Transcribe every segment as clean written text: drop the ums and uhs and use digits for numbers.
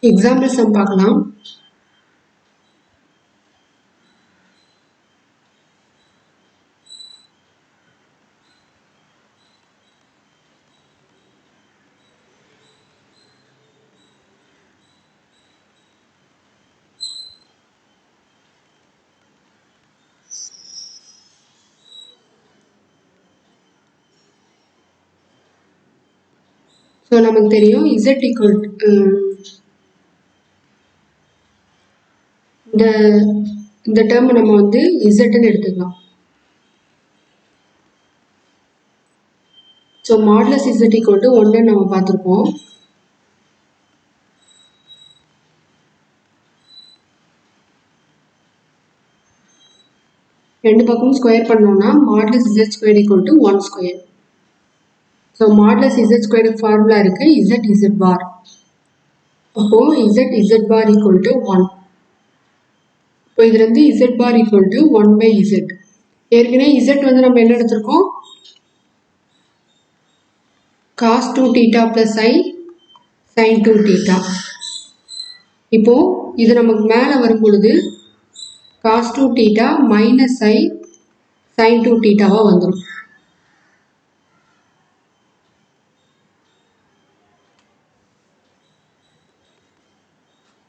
Example some பார்க்கலாம். So நமக்கு தெரியும் z equal இந்த டேர்ம் நம்ம வந்து zன்னு எடுத்துக்கலாம். So modulus z equal to 1 நம்ம பார்த்துருப்போம். ரெண்டு பக்கமும் ஸ்கொயர் பண்ணோம்னா modulus z square equal to 1 ஸ்கொயர். ஸோ மாடுலஸ் z ஸ்கொயருக்கு ஃபார்முலா இருக்கு z பார். அப்போ z பார் equal to 1. இப்போ இதுல இருந்து z bar equal to 1 by z. ஏற்கனவே z வந்து நம்ம என்ன எடுத்திருக்கோம்? cos 2 theta plus I sin 2 theta. இப்போ இது நமக்கு மேலே வரும் பொழுது cos 2 theta minus I sin 2 thetaவா வந்துடும்.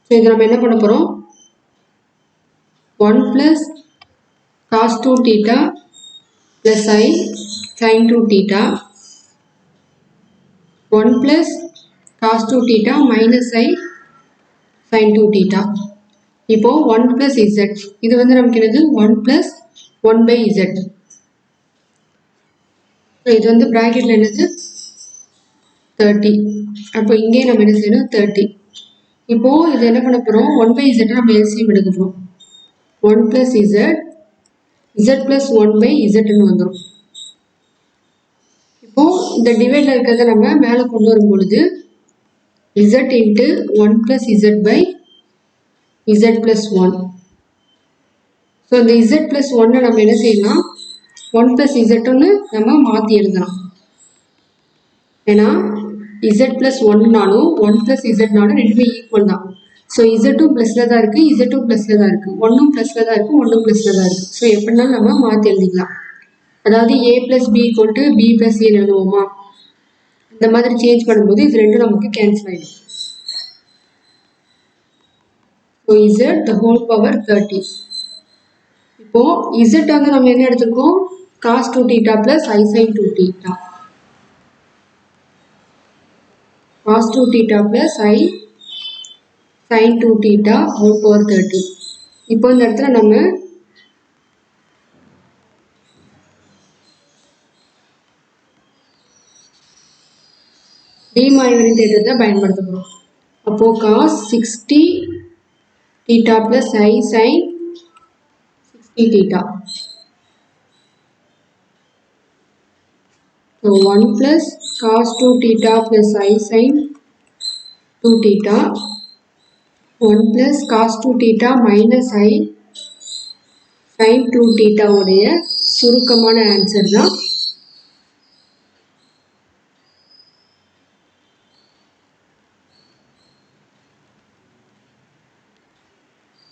ஸோ இது நம்ம என்ன பண்ண போகிறோம்? 1 plus cos 2 theta plus I sin 2 theta 1 plus cos 2 theta minus I sin 2 theta. இப்போ 1 plus z. இது வந்து நமக்கு என்னது? 1 plus 1 by z. இது வந்து பிராக்கெட்ல என்னது? 30. அப்போ இங்கே நம்ம என்ன செய்யணும்? 30. இப்போ இது என்ன பண்ண போகிறோம்? 1 by z நம்ம LCM எடுக்க போகிறோம். 1 plus z plus 1 by zன்னு வந்துடும். இப்போ இந்த டிவைட்ல இருக்கிறத நம்ம மேலே கொண்டு வரும் பொழுது z into 1 plus z by z plus 1. So இந்த z plus 1 நம்ம என்ன செய்யலாம்? 1 plus zன்னு நம்ம மாற்றி எழுதலாம். ஏன்னா z plus 1நாலும் 1 plus zனாலும் ரெண்டுமே ஈக்குவல் தான். ஸோ z2 ப்ளஸில் தான் இருக்குது, z2 ப்ளஸில் தான் இருக்குது, 1ம் ப்ளஸில் தான் இருக்குது, 1ம் ப்ளஸில் தான் இருக்குது. ஸோ எப்படினாலும் நம்ம மாற்றி எழுதிக்கலாம். அதாவது a plus b equal to b plus a எழுதுவோமா? இந்த மாதிரி சேஞ்ச் பண்ணும்போது இது ரெண்டும் நமக்கு கேன்சல் ஆகிடும். So z the whole power 30. இப்போ z வந்து நம்ம என்ன எடுத்துருக்கோம்? cos 2 theta plus I sin 2 theta. cos 2 theta plus I sin 2 theta whole power 30. இப்போ இந்த இடத்துல நம்ம டி மாறிவரின் தேற்றத்தை பயன்படுத்த போகிறோம். அப்போ cos 60 theta plus I sin 60 theta. So 1 plus cos 2 theta plus I sin 2 theta 1 plus cos 2 theta minus I sin 2 theta உடைய சுருக்கமான ஆன்சர் தான்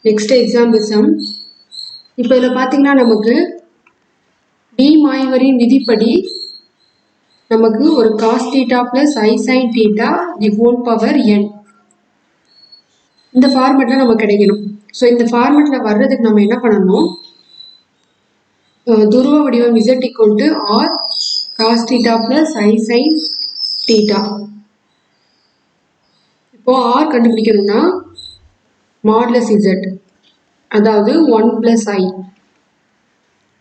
நெக்ஸ்ட் எக்ஸாம்பிள் சம். இப்போ இதில் பார்த்தீங்கன்னா நமக்கு டி மாய்வரின் விதிப்படி நமக்கு ஒரு cos theta plus I sin theta the whole power n இந்த ஃபார்மெட்டில் நமக்கு கிடைக்கணும். ஸோ இந்த ஃபார்மெட்டில் வர்றதுக்கு நம்ம என்ன பண்ணணும்? துருவ வடிவம் z equal to r cos theta plus I sin theta. இப்போ r கண்டுபிடிக்கணும்னா மாடுலஸ் z, அதாவது 1 plus I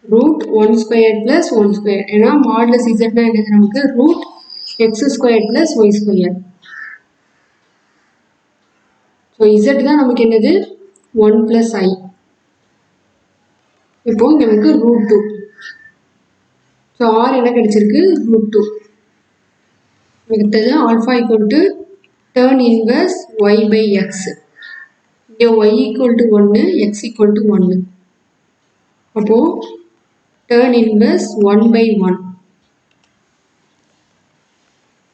root 1 square plus 1 square. ஏன்னா மாடுலஸ் zனா என்னது? நமக்கு root x square plus y square. So z தான் நமக்கு என்னது? 1 plus I. இப்போ நமக்கு root 2. ஸோ r என்ன கிடைச்சிருக்கு? root 2. அடுத்தது alpha equal to tan inverse y by x. இங்கே y equal to 1, x equal to 1. அப்போ tan inverse 1 by 1.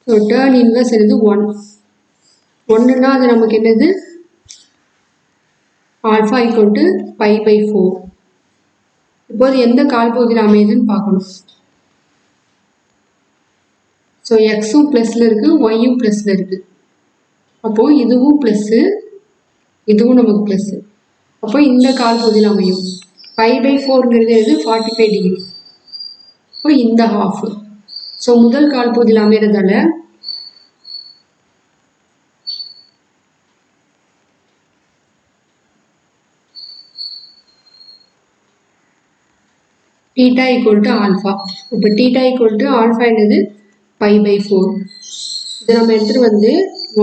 So tan inverse என்னது? 1. 1னா அது நமக்கு என்னது alpha equal to pi by 4. இப்போது எந்த கால்பகுதியில் அமையுதுன்னு பார்க்கணும். ஸோ எக்ஸும் ப்ளஸில் இருக்குது, ஒய்யும் ப்ளஸில் இருக்குது. அப்போது இதுவும் ப்ளஸ்ஸு, இதுவும் நமக்கு ப்ளஸ்ஸு. அப்போ இந்த கால்பகுதியில் அமையும். பை பை 4ங்கிறது எது 45 டிகிரி. இப்போ இந்த ஹாஃப். ஸோ முதல் கால்பகுதியில் அமைகிறதால theta equal to alpha. இப்போ theta equal to alpha என்னது pi by 4. இதை நம்ம எடுத்துட்டு வந்து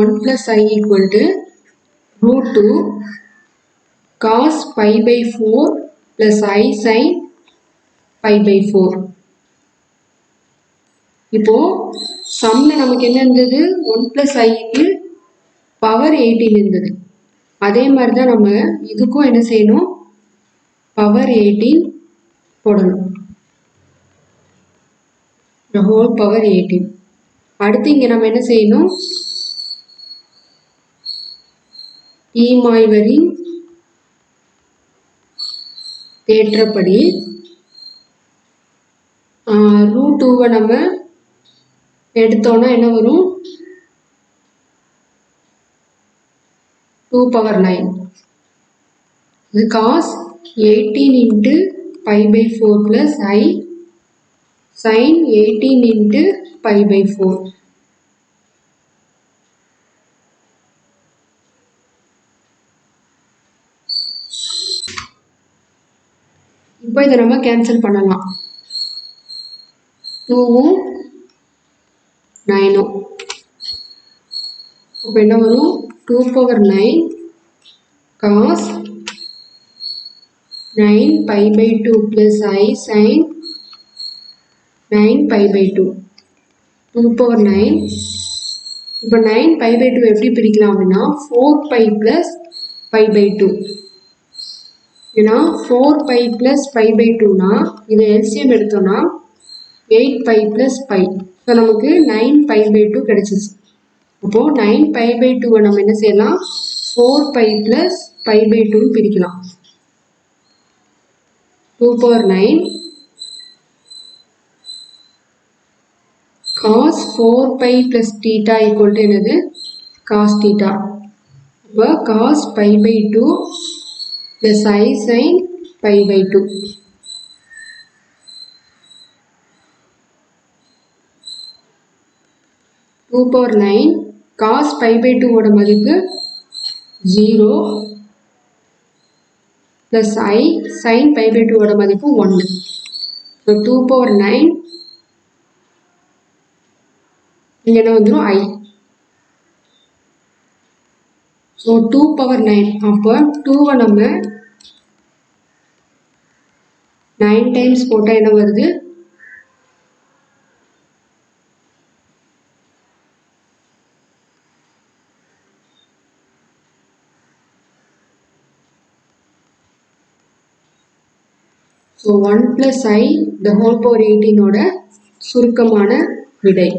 1 plus I equal to root 2 cos pi by 4 plus I sin pi by 4. இப்போ சம்ல நமக்கு என்ன இருந்தது 1 plus Iக்கு பவர் 18 இருந்தது. அதே மாதிரி தான் நம்ம இதுக்கும் என்ன செய்யணும் பவர் 18 போடணும். the whole power 18. அடுத்து இங்க நம்ம என்ன செய்யணும் ஈமாய்வரின் தேற்றப்படி ரூட் 2வை நம்ம எடுத்தோம்னா என்ன வரும் 2 power 9. இது cos 18 into pi by 4 plus I sin 18 into pi by 4. இப்போ இதை நம்ம கேன்சல் பண்ணலாம். 2வும் 9ம். இப்போ என்ன வரும் 2 power 9 cos 9 pi by 2 plus I sin 9 pi by 2. 2 power 9. இப்போ 9 pi by 2 எப்படி பிரிக்கலாம் அப்படின்னா 4 pi plus pi by 2. ஏன்னா 4 pi plus pi by 2னா இது எல்சிஎம் எடுத்தோம்னா 8 pi plus pi. ஸோ நமக்கு 9 pi by 2 கிடைச்சிச்சு. அப்போ 9 pi by 2வை நம்ம என்ன செய்யலாம் 4 pi plus pi by 2 பிரிக்கலாம். 2 power 9 cos 4 pi plus theta equal to என்னது cos theta. இப்போ cos pi by 2 plus I sin pi by 2. Two power 9 cos pi by 2 ஓட மதிப்பு 0 plus I sin pi by 2 ஓட மதிப்பு 1. So 2 power 9 இங்க என்ன வந்துரும் I. So 2 power 9. அப்போ 2வை நம்ம 9 times போட்டா என்ன வருது So 1 plus I the whole power 18 ஓட சுருக்கமான விடை.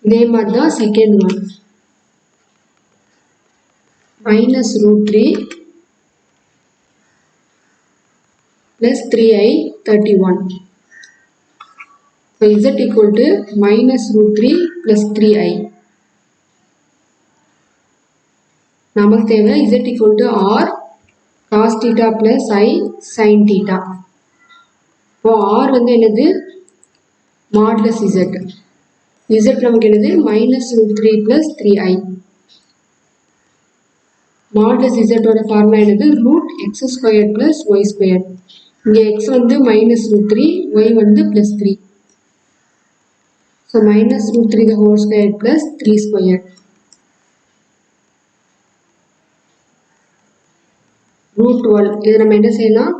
இதே மாதிரி தான் second one minus root 3 plus 3I 31. So Z equal to minus root 3 plus 3I. நமக்கு தேவை Z equal to R cos theta plus I sin theta. இப்போ R வந்து என்னது modulus Z. Z நமக்கு என்னது minus root 3 plus 3I. modulus Z ஓட formula என்னது root x squared plus y squared. இங்கே x வந்து minus root 3, y வந்து plus 3. So minus root 3 the whole squared plus 3 squared. root 12 இது நம்ம என்ன செய்யலாம்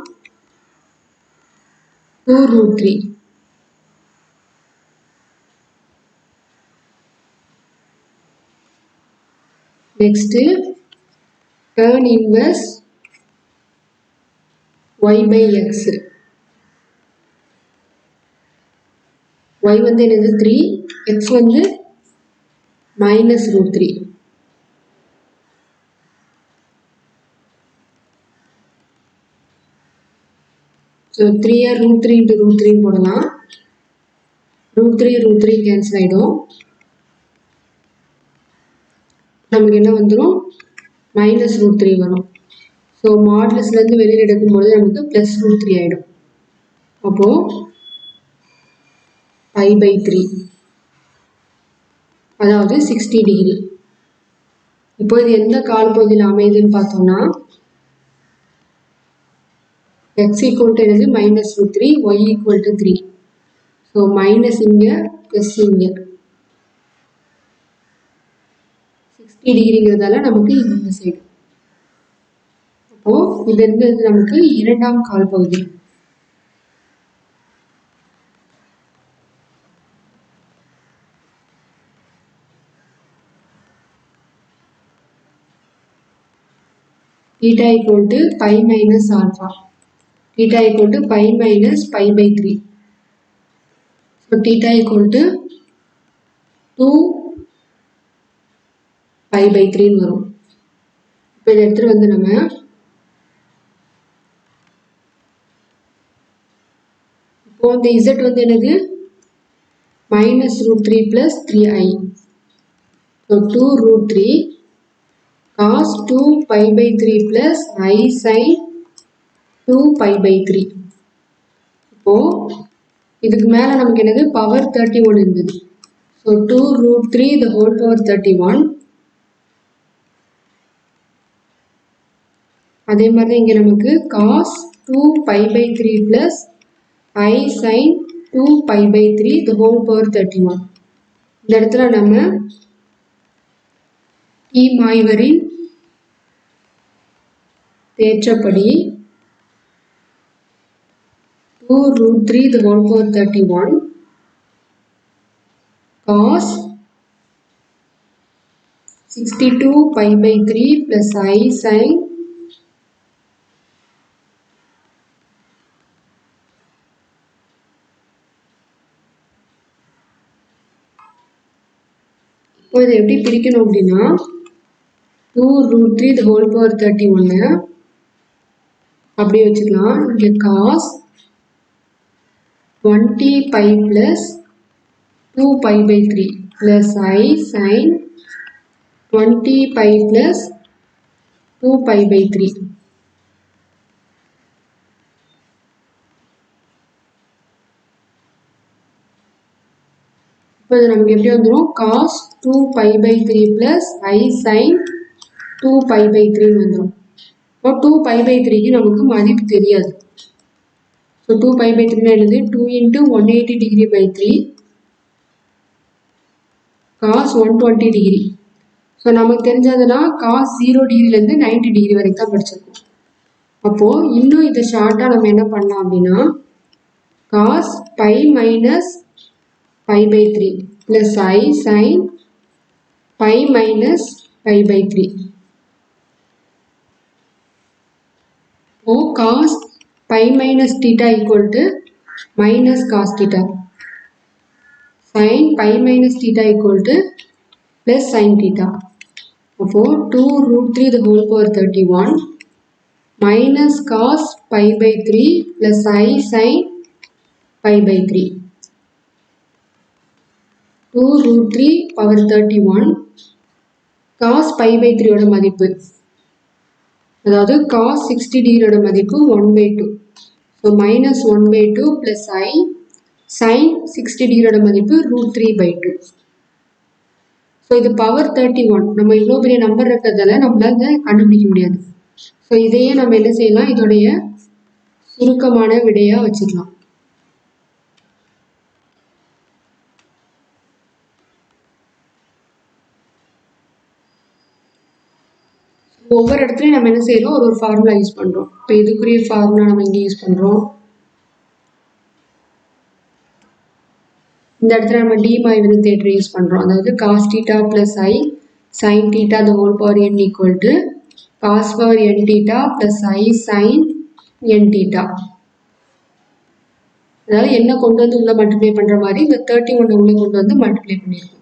2 root 3. Next tan inverse y by x. y வந்து என்னது 3, x வந்து minus root 3. So 3 root 3 into root 3 போடலாம். root 3 cancel ஆயிடும். நமக்கு என்ன வந்துரும் minus root 3 வரும். So modulus-ல இருந்து வெளியில எடுக்கும்போது நமக்கு plus root 3 ஆயிடும். அப்போ pi by 3 அதாவது 60 டிகிரி. இப்போ இது எந்த கால்பகுதியில் அமையுதுன்னு பார்த்தோம்னா x equal to என்னது minus root 3, y equal to 3. So minus இங்க plus இங்க 60 டிகிரிங்கிறதால நமக்கு இந்த சைடு. அப்போ இது இருந்தது நமக்கு இரண்டாம் கால்பகுதி. theta equal to pi minus alpha. Theta equal to pi minus pi by 3. So theta equal to 2 pi by 3 வரும். இப்போ இதை எடுத்துட்டு வந்து நம்ம இப்போ இந்த z வந்து என்னது minus root 3 plus 3i. So 2 root 3 cos 2 pi by 3 plus I sin 2 pi by 3. இப்போ இதுக்கு மேல நமக்கு என்னது power 31 இருந்தது. So 2 root 3 the whole power 31. அதே மாதிரி இங்க நமக்கு cos 2 pi by 3 plus I sin 2 pi by 3 the whole power 31. இந்த இடத்துல நம்ம D மாய்வரின் தேற்றப்படி 2 root 3 the whole power 31 cos 62 pi by 3 plus I sin இப்போ இதை எப்படி பிரிக்கணும் அப்படின்னா 2 root 3 the whole power 31 அப்படியே வச்சுக்கலாம். இங்கே cos 20 pi plus 2 pi by 3 plus I sin 20 pi plus 2 pi by 3. இப்போ இது நமக்கு எப்படி வந்துடும் cos 2 pi by 3 plus I sin 2 pi by 3 வந்துடும். இப்போ 2 pi by 3க்கு நமக்கு மதிப்பு தெரியாது. ஸோ 2 pi by 3 என்னது 2 into 180 degree by 3 cos 120 degree. So நமக்கு தெரிஞ்சதுன்னா cos 0 டிகிரிலேருந்து 90 டிகிரி வரைக்கும் தான் படிச்சிருக்கோம். அப்போது இன்னும் இதை ஷார்ட்டாக நம்ம என்ன பண்ணலாம் அப்படின்னா cos pi minus pi by 3 plus I sin pi minus pi by 3. So cos pi minus theta equal to minus cos theta. Sin pi minus theta equal to plus sin theta. Therefore 2 root 3 the whole power 31 minus cos pi by 3 plus I sin pi by 3. 2 root 3 power 31 cos pi by 3 ஓட மதிப்பு அதாவது cos 60 டிகிரியோட மதிப்பு 1 by 2. So minus 1 by 2 plus I sin 60 டிகிரியோட மதிப்பு root 3 by 2. So இது power 31 நம்ம இவ்வளோ பெரிய number இருக்கிறதால நம்மளால கண்டுபிடிக்க முடியாது. ஸோ இதையே நம்ம என்ன செய்யலாம் இதோடைய சுருக்கமான விடையாக வச்சுக்கலாம். ஒவ்வொரு இடத்துலையும் நம்ம என்ன செய்கிறோம் ஒரு ஃபார்முலா யூஸ் பண்ணுறோம். இப்போ இதுக்குரிய ஃபார்முலா நம்ம இங்கே யூஸ் பண்ணுறோம். இந்த இடத்துல நம்ம டி மாய்வரின் தேற்றம் யூஸ் பண்ணுறோம். அதாவது cos theta plus I sin theta the whole power n equal to cos power n theta plus I sin n theta. அதாவது என்ன கொண்டு வந்து உள்ள மல்டிப்ளை பண்ணுற மாதிரி இந்த 31 உள்ள கொண்டு வந்து மல்டிப்ளை பண்ணியிருக்கோம்.